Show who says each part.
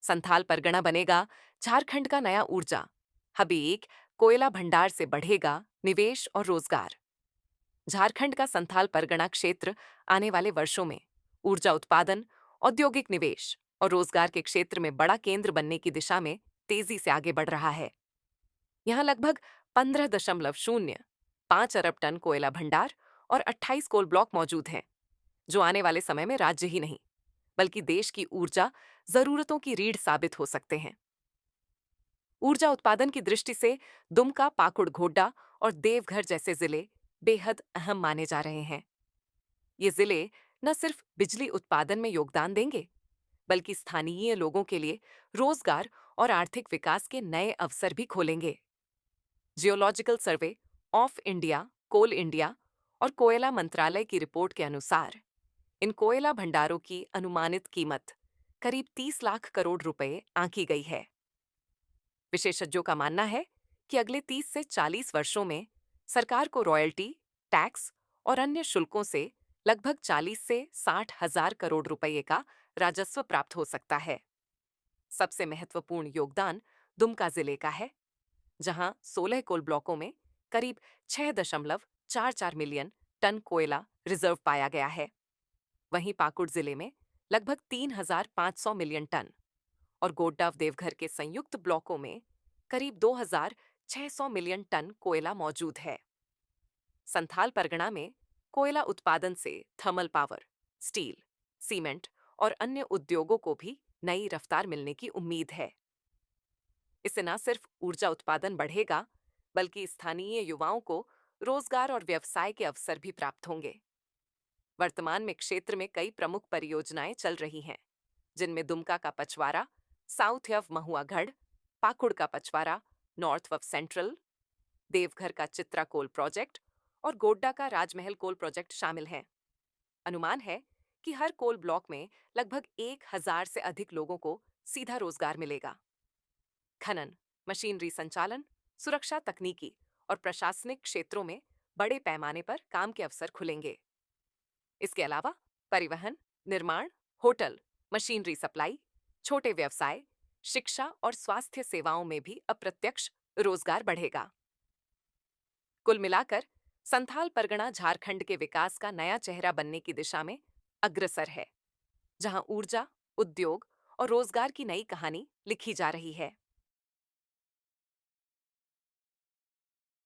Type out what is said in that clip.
Speaker 1: संथाल परगना बनेगा झारखंड का नया ऊर्जा हब। एक कोयला भंडार से बढ़ेगा निवेश और रोजगार। झारखंड का संथाल परगना क्षेत्र आने वाले वर्षों में ऊर्जा उत्पादन, औद्योगिक निवेश और रोजगार के क्षेत्र में बड़ा केंद्र बनने की दिशा में तेजी से आगे बढ़ रहा है। यहाँ लगभग 15.05 अरब टन कोयला भंडार और 28 कोल ब्लॉक मौजूद हैं, जो आने वाले समय में राज्य ही नहीं बल्कि देश की ऊर्जा जरूरतों की रीढ़ साबित हो सकते हैं। ऊर्जा उत्पादन की दृष्टि से दुमका, पाकुड़, घोड्डा और देवघर जैसे जिले बेहद अहम माने जा रहे हैं। ये जिले न सिर्फ बिजली उत्पादन में योगदान देंगे, बल्कि स्थानीय लोगों के लिए रोजगार और आर्थिक विकास के नए अवसर भी खोलेंगे। Geological survey of India, coal India और कोयला मंत्रालय की रिपोर्ट के अनुसार इन कोयला भंडारों की अनुमानित कीमत करीब 30 लाख करोड़ रुपए आंकी गई है। विशेषज्ञों का मानना है कि अगले 30 से 40 वर्षों में सरकार को रॉयल्टी, टैक्स और अन्य शुल्कों से लगभग 40 से 60 हजार करोड़ रुपए का राजस्व प्राप्त हो सकता है। सबसे महत्वपूर्ण योगदान दुमका जिले का है, जहां 16 कोल ब्लॉकों में करीब 6.44 मिलियन टन कोयला रिजर्व पाया गया है। वहीं पाकुड़ जिले में लगभग 3,500 मिलियन टन और गोड्डा देवघर के संयुक्त ब्लॉकों में करीब 2,600 मिलियन टन कोयला मौजूद है। संथाल परगना में कोयला उत्पादन से थर्मल पावर, स्टील, सीमेंट और अन्य उद्योगों को भी नई रफ्तार मिलने की उम्मीद है। इससे न सिर्फ ऊर्जा उत्पादन बढ़ेगा, बल्कि स्थानीय युवाओं को रोजगार और व्यवसाय के अवसर भी प्राप्त होंगे। वर्तमान में क्षेत्र में कई प्रमुख परियोजनाएं चल रही हैं, जिनमें दुमका का पचवारा, साउथ ऑफ महुआगढ़, पाकुड़ का Pachwara, north of central, Deoghar का चित्रा कोल प्रोजेक्ट और गोड्डा का राजमहल कोल प्रोजेक्ट शामिल हैं। अनुमान है कि हर कोल ब्लॉक में लगभग 1,000 से अधिक लोगों को सीधा रोजगार मिलेगा। खनन, मशीनरी संचालन, सुरक्षा तकनीकी और प्रशासनिक क्षेत्रों में बड़े पैमाने पर काम के अवसर खुलेंगे। इसके अलावा परिवहन, निर्माण, होटल, मशीनरी सप्लाई, छोटे व्यवसाय, शिक्षा और स्वास्थ्य सेवाओं में भी अप्रत्यक्ष रोजगार बढ़ेगा। कुल मिलाकर संथाल परगना झारखंड के विकास का नया चेहरा बनने की दिशा में अग्रसर है, जहां ऊर्जा, उद्योग और रोजगार की नई कहानी लिखी जा रही है।